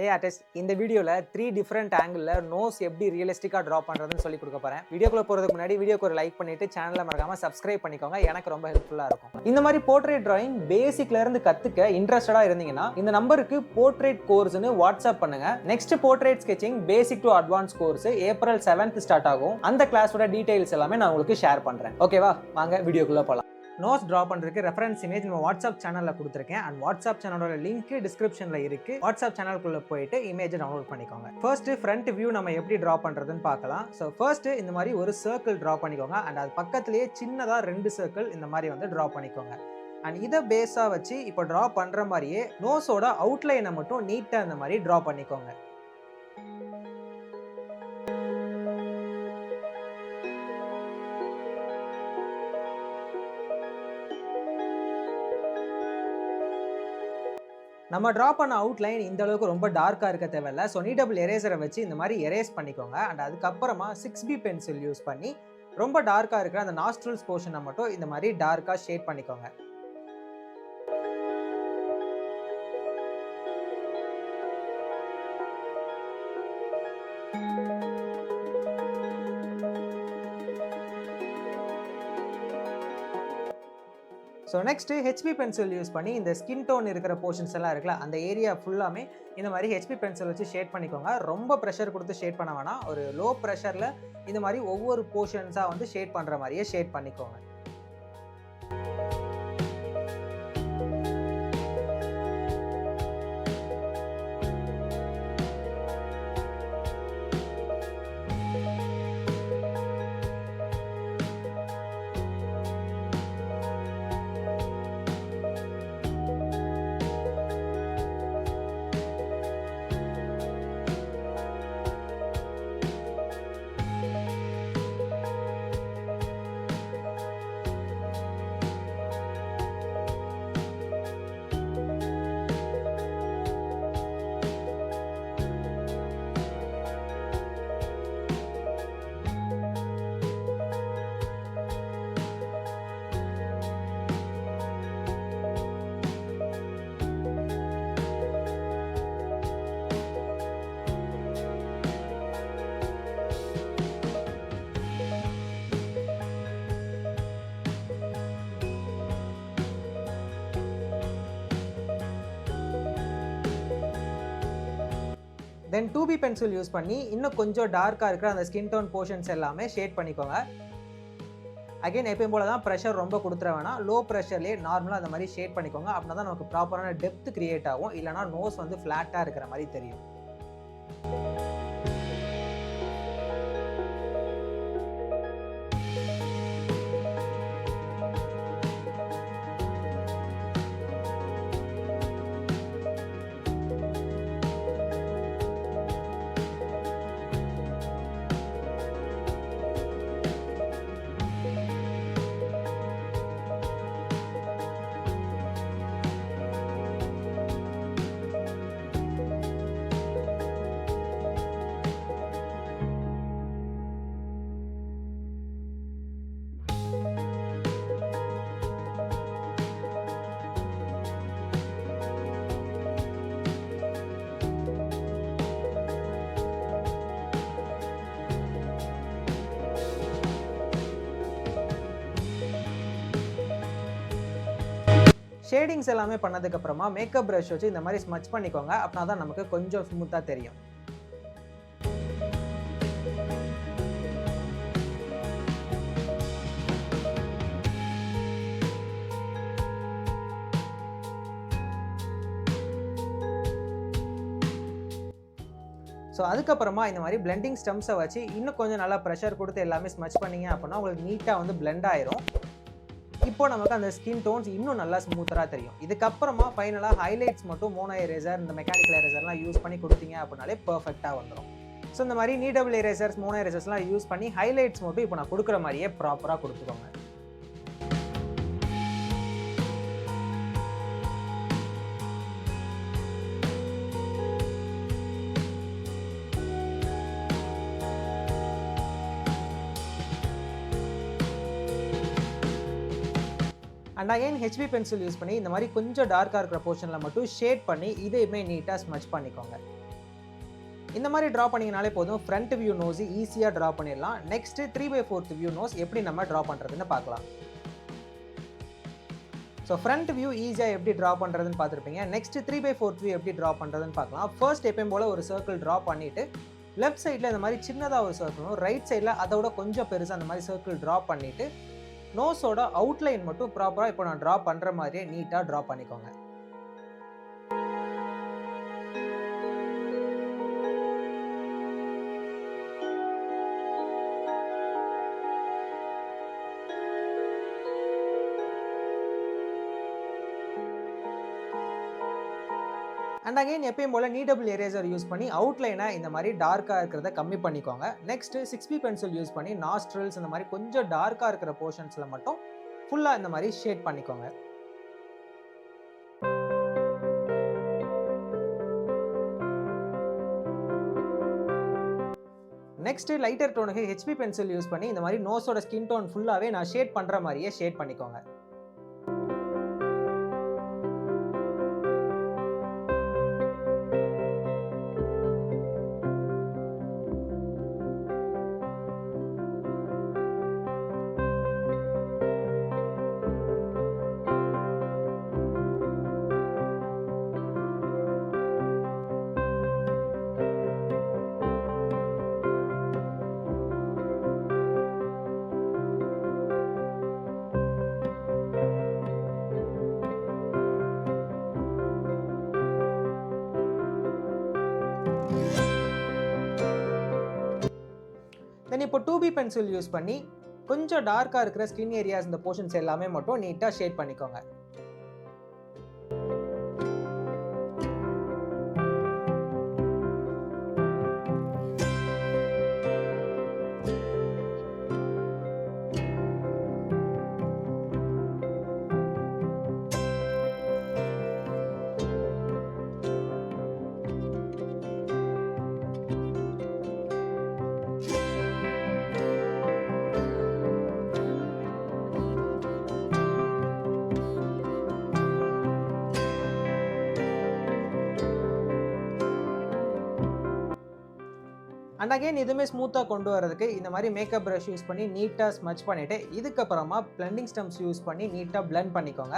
Hey artist, இந்த வீடியோல 3 different angle nose எப்படி ரியலிஸ்டிக்கா டிரா பண்றதுன்னு சொல்லி கொடுக்க போறேன். வீடியோக்குள்ள போறதுக்கு முன்னாடி வீடியோக்கு ஒரு லைக் பண்ணிட்டு சேனலை மறக்காம சப்ஸ்கிரைப் பண்ணிக்கோங்க. எனக்கு ரொம்ப ஹெல்ப்ஃபுல்லா இருக்கும். இந்த மாதிரி போர்ட்ரேட் டிராயிங் பேசிக்ல இருந்து கத்துக்க இன்ட்ரெஸ்டடா இருந்தீங்கன்னா இந்த நம்பருக்கு போர்ட்ரேட் கோர்ஸ்னு வாட்ஸ்அப் பண்ணுங்க. Next portrait sketching basic to advance course April 7th start ஆகும். அந்த கிளாஸோட டீடைல்ஸ் எல்லாமே நான் உங்களுக்கு ஷேர் பண்றேன். ஓகேவா? வாங்க வீடியோக்குள்ள போலாம். நோஸ் டிரா பண்றதுக்கு ரெஃபரன்ஸ் இமேஜ் நம்ம வாட்ஸ்அப் சேனல்ல கொடுத்துருக்கேன். அண்ட் வாட்ஸ்அப் சேனலோட லிங்க் டிஸ்கிரிப்ஷன்ல இருக்கு. வாட்ஸ்அப் சேனலுக்குள்ள போயிட்டு இமேஜ் டவுன்லோட் பண்ணிக்கோங்க. ஃபர்ஸ்ட் ஃப்ரண்ட் வியூ நம்ம எப்படி டிரா பண்றதுன்னு பார்க்கலாம். ஸோ ஃபர்ஸ்ட் இந்த மாதிரி ஒரு சர்க்கிள் டிரா பண்ணிக்கோங்க. அண்ட் அது பக்கத்துலேயே சின்னதா 2 சர்க்கிள் இந்த மாதிரி வந்து டிரா பண்ணிக்கோங்க. அண்ட் இதை பேஸா வச்சு இப்போ டிரா பண்ற மாதிரியே நோஸோட அவுட்லைனை மட்டும் நீட்டா இந்த மாதிரி டிரா பண்ணிக்கோங்க. நம்ம ட்ரா பண்ண அவுட்லைன் இந்த அளவுக்கு ரொம்ப டார்க்காக இருக்க தேவையில்ல. ஸோ நீடபிள் எரேசரை வச்சு இந்த மாதிரி எரேஸ் பண்ணிக்கோங்க. அண்ட் அதுக்கப்புறமா 6B பென்சில் யூஸ் பண்ணி ரொம்ப டார்க்காக இருக்கிற அந்த நாஸ்ட்ரல்ஸ் போர்ஷனை மட்டும் இந்த மாதிரி டார்க்காக ஷேட் பண்ணிக்கோங்க. So next HP pencil use பண்ணி இந்த ஸ்கின் டோன் இருக்கிற போர்ஷன்ஸ் எல்லாம் இருக்குல்ல, அந்த ஏரியா ஃபுல்லாமே இந்த மாதிரி ஹெச்பி பென்சில் வச்சு ஷேட் பண்ணிக்கோங்க. ரொம்ப ப்ரெஷர் கொடுத்து ஷேட் பண்ண வேணாம். ஒரு லோ ப்ரெஷரில் இந்த மாதிரி ஒவ்வொரு போர்ஷன்ஸாக வந்து ஷேட் பண்ணுற மாதிரியே ஷேட் பண்ணிக்கோங்க. தென் 2B பென்சில் யூஸ் பண்ணி இன்னும் கொஞ்சம் டார்க்காக இருக்கிற அந்த ஸ்கின் டோன் போர்ஷன்ஸ் எல்லாமே ஷேட் பண்ணிக்கோங்க. அகைன் எப்பயும் போல தான் ப்ரெஷர் ரொம்ப கொடுத்துட வேணாம். லோ ப்ரெஷர்லேயே நார்மலாக அந்த மாதிரி ஷேட் பண்ணிக்கோங்க. அப்படின்னா தான் நமக்கு ப்ராப்பரான டெப்த் கிரியேட் ஆகும். இல்லைனா நோஸ் வந்து ஃப்ளாட்டாக இருக்கிற மாதிரி தெரியும். ஷேடிங்ஸ் எல்லாமே பண்ணதுக்கப்புறமா மேக்கப் ப்ரஷ் வச்சு இந்த மாதிரி ஸ்மச் பண்ணிக்கோங்க. அப்படின்னா தான் நமக்கு கொஞ்சம் ஸ்மூத்தாக தெரியும். ஸோ அதுக்கப்புறமா இந்த மாதிரி பிளெண்டிங் ஸ்டெம்ஸை வச்சு இன்னும் கொஞ்சம் நல்லா ப்ரெஷர் கொடுத்து எல்லாமே ஸ்மச் பண்ணிங்க அப்படின்னா உங்களுக்கு நீட்டாக வந்து பிளெண்ட் ஆயிரும். இப்போ நமக்கு அந்த ஸ்கின் டோன்ஸ் இன்னும் நல்லா ஸ்மூத்தராக தெரியும். இதுக்கப்புறமா ஃபைனலாக ஹைலைட்ஸ் மட்டும் மோனோ எரேசர் இந்த மெக்கானிக்கல் எரேசர்லாம் யூஸ் பண்ணி கொடுத்தீங்க அப்படின்னாலே பர்ஃபெக்டாக வந்துடும். ஸோ இந்த மாதிரி நீடபிள் எரேசர்ஸ் மோனோ எரேசர்ஸ்லாம் யூஸ் பண்ணி ஹைலைட்ஸ் மட்டும் இப்போ நான் கொடுக்குற மாதிரியே ப்ராப்பராக கொடுத்துக்கோங்க. And again HP pencil use பண்ணி இந்த மாதிரி கொஞ்சம் டார்க்காக இருக்கிற போர்ஷனில் மட்டும் ஷேட் பண்ணி இதையுமே நீட்டாக ஸ்மச் பண்ணிக்கோங்க. இந்த மாதிரி ட்ரா பண்ணிங்கனாலே போதும், ஃப்ரண்ட் வியூ நோஸ் ஈஸியாக ட்ரா பண்ணிடலாம். நெக்ஸ்ட் 3/4 வியூ நோஸ் எப்படி நம்ம ட்ரா பண்ணுறதுன்னு பார்க்கலாம். ஸோ ஃப்ரண்ட் வியூ ஈஸியாக எப்படி ட்ரா பண்ணுறதுன்னு பார்த்துருப்பீங்க. நெக்ஸ்ட் 3/4 வியூ எப்படி ட்ரா பண்ணுறதுன்னு பார்க்கலாம். ஃபர்ஸ்ட் எப்பயும் போல் ஒரு சர்க்கிள் ட்ரா பண்ணிவிட்டு லெஃப்ட் சைடில் இந்த மாதிரி சின்னதாக ஒரு சர்க்கிளும், ரைட் சைடில் அதோட கொஞ்சம் பெருசாக அந்த மாதிரி சர்க்கிள் ட்ரா பண்ணிவிட்டு நோஸோட அவுட்லைன் மட்டும் ப்ராப்பராக இப்போ நான் ட்ரா பண்ணுற மாதிரியே நீட்டாக ட்ரா பண்ணிக்கோங்க. அண்ட் அகைன் எப்பயும் போல் நீடபிள் எரேசர் யூஸ் பண்ணி அவுட்லைனை இந்த மாதிரி டார்க்காக இருக்கிறத கம்மி பண்ணிக்கோங்க. நெக்ஸ்ட் 6B பென்சில் யூஸ் பண்ணி நாஸ்ட்ரல்ஸ் இந்த மாதிரி கொஞ்சம் டார்க்காக இருக்கிற போர்ஷன்ஸில் மட்டும் ஃபுல்லாக இந்த மாதிரி ஷேட் பண்ணிக்கோங்க. நெக்ஸ்ட் லைட்டர் டோனுக்கு HB பென்சில் யூஸ் பண்ணி இந்த மாதிரி நோஸோட ஸ்கின் டோன் ஃபுல்லாகவே நான் ஷேட் பண்ணுற மாதிரியே ஷேட் பண்ணிக்கோங்க. தென் இப்போ 2B பென்சில் யூஸ் பண்ணி கொஞ்சம் டார்க்காக இருக்கிற ஸ்கின் ஏரியாஸ் இந்த போர்ஷன்ஸ் எல்லாமே மட்டும் நீட்டாக ஷேட் பண்ணிக்கோங்க. அண்ட் அகைன் இதுவுமே ஸ்மூத்தாக கொண்டு வரதுக்கு இந்த மாதிரி மேக்கப் ப்ரஷ் யூஸ் பண்ணி நீட்டாக ஸ்மச் பண்ணிவிட்டு இதுக்கப்புறமா பிளெண்டிங் ஸ்டம்ஸ் யூஸ் பண்ணி நீட்டாக பிளெண்ட் பண்ணிக்கோங்க.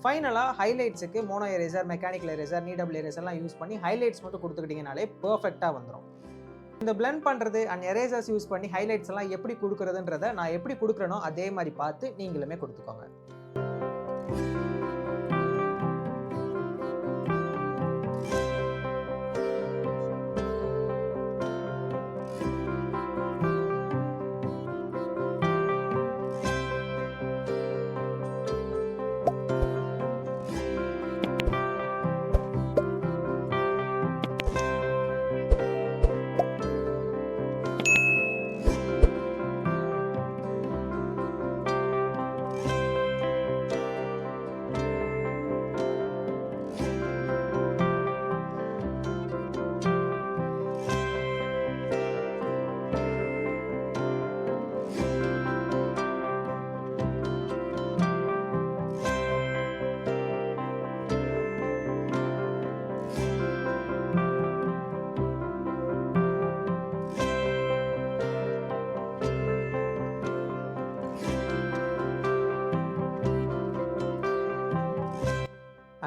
ஃபைனலாக ஹைலைட்ஸுக்கு mono eraser, mechanical eraser, kneadable எரேசர்லாம் யூஸ் பண்ணி ஹைலைட்ஸ் மட்டும் கொடுத்துக்கிட்டிங்கனாலே பர்ஃபெக்டாக வந்துடும். இந்த பிளெண்ட் பண்ணுறது அண்ட் எரேசர்ஸ் யூஸ் பண்ணி ஹைலைட்ஸ் எல்லாம் எப்படி கொடுக்குறதுன்றதை நான் எப்படி கொடுக்குறேனோ அதே மாதிரி பார்த்து நீங்களுமே கொடுத்துக்கோங்க.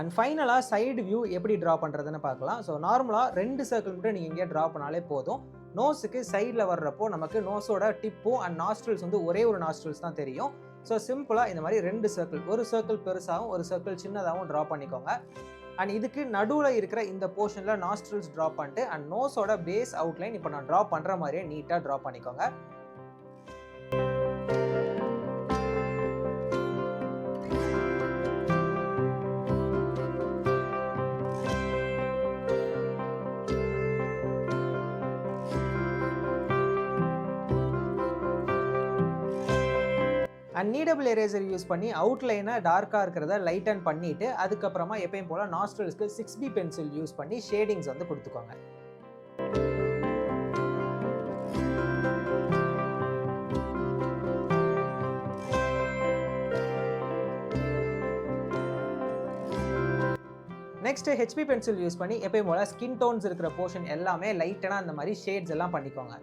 அண்ட் ஃபைனலாக சைடு வியூ எப்படி ட்ரா பண்ணுறதுன்னு பார்க்கலாம். ஸோ நார்மலாக 2 சர்க்கிள் மட்டும் நீங்கள் இங்கே ட்ரா பண்ணாலே போதும். நோஸுக்கு சைடில் வர்றப்போ நமக்கு நோஸோட டிப்பும் அண்ட் நாஸ்ட்ரல்ஸ் வந்து ஒரே ஒரு நாஸ்ட்ரல்ஸ் தான் தெரியும். ஸோ சிம்பிளாக இந்த மாதிரி 2 சர்க்கிள், ஒரு சர்க்கிள் பெருசாகவும் ஒரு சர்க்கிள் சின்னதாகவும் ட்ரா பண்ணிக்கோங்க. அண்ட் இதுக்கு நடுவில் இருக்கிற இந்த போர்ஷனில் நாஸ்ட்ரல்ஸ் ட்ரா பண்ணிட்டு அண்ட் நோஸோட பேஸ் அவுட்லைன் இப்போ நான் ட்ரா பண்ணுற மாதிரியே நீட்டாக ட்ரா பண்ணிக்கோங்க. அண்ட் நீடபிள் எரேசர் யூஸ் பண்ணி அவுட்லைனை டார்க்காக இருக்கிறத லைட்டன் பண்ணிவிட்டு அதுக்கப்புறமா எப்பயும் போல் நாஸ்ட்ரல்ஸ்க்கு 6B பென்சில் யூஸ் பண்ணி ஷேடிங்ஸ் வந்து கொடுத்துக்கோங்க. நெக்ஸ்ட் ஹெச்பி பென்சில் யூஸ் பண்ணி எப்பயும் போல ஸ்கின் டோன்ஸ் இருக்கிற போர்ஷன் எல்லாமே லைட்டாக அந்த மாதிரி ஷேட்ஸ் எல்லாம் பண்ணிக்கோங்க.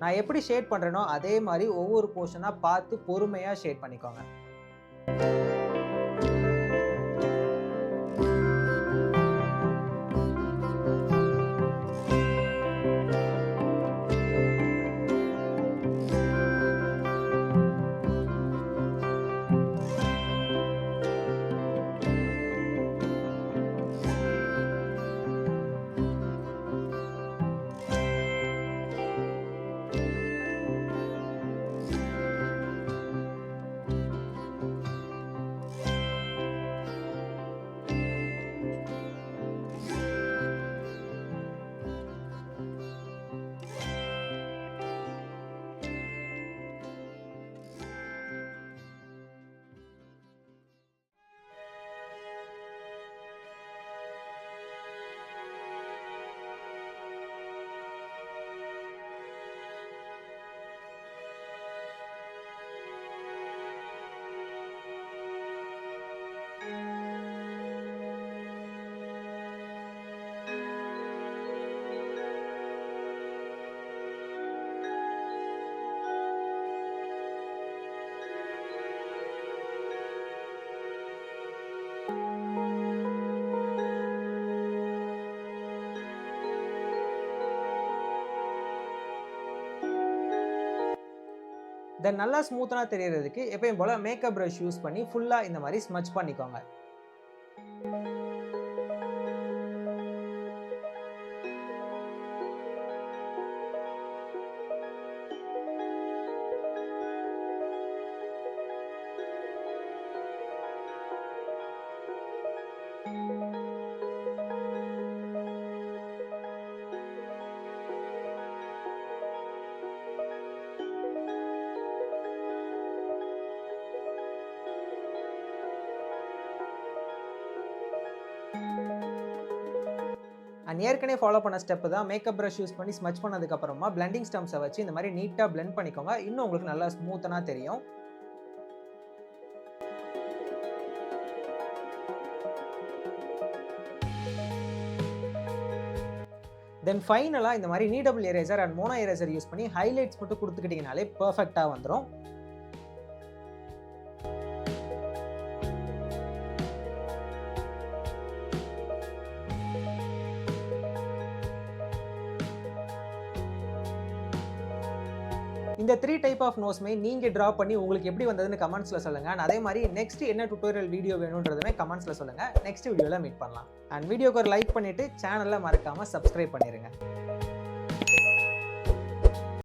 நான் எப்படி ஷேட் பண்ணுறேனோ அதே மாதிரி ஒவ்வொரு போர்ஷனாக பார்த்து பொறுமையாக ஷேட் பண்ணிக்கோங்க. தென் நல்லா ஸ்மூத்தாக தெரியறதுக்கு எப்பயும் போல் மேக்கப் ப்ரஷ் யூஸ் பண்ணி ஃபுல்லாக இந்த மாதிரி ஸ்மச் பண்ணிக்கோங்க. அண்ட் ஏற்கனவே ஃபாலோ பண்ண ஸ்டெப் தான் மேக்கப் ப்ரஷ் யூஸ் பண்ணி ஸ்மச் பண்ணதுக்கப்புறமா பிளெண்டிங் ஸ்டம்ஸை வச்சு இந்த மாதிரி நீட்டாக பிளெண்ட் பண்ணிக்கோங்க. இன்னும் உங்களுக்கு நல்லா ஸ்மூத்தனாக தெரியும். தென் ஃபைனலாக இந்த மாதிரி kneadable eraser and mono eraser use பண்ணி ஹைலைட்ஸ் மட்டும் கொடுத்துக்கிட்டிங்கனாலே பர்ஃபெக்டாக வந்துடும். இந்த 3 டைப் ஆஃப் நோஸ்மே நீங்கள் ட்ரா பண்ணி உங்களுக்கு எப்படி வந்ததுன்னு கமெண்ட்ஸில் சொல்லுங்கள். அண்ட் அதே மாதிரி நெக்ஸ்ட் என்ன டுட்டோரியல் வீடியோ வேணுன்றதுமே கமெண்ட்ஸில் சொல்லுங்கள். நெக்ஸ்ட் வீடியோவில் மீட் பண்ணலாம். அண்ட் வீடியோக்கு ஒரு லைக் பண்ணிவிட்டு சேனலில் மறக்காமல் சப்ஸ்கிரைப் பண்ணிடுங்க.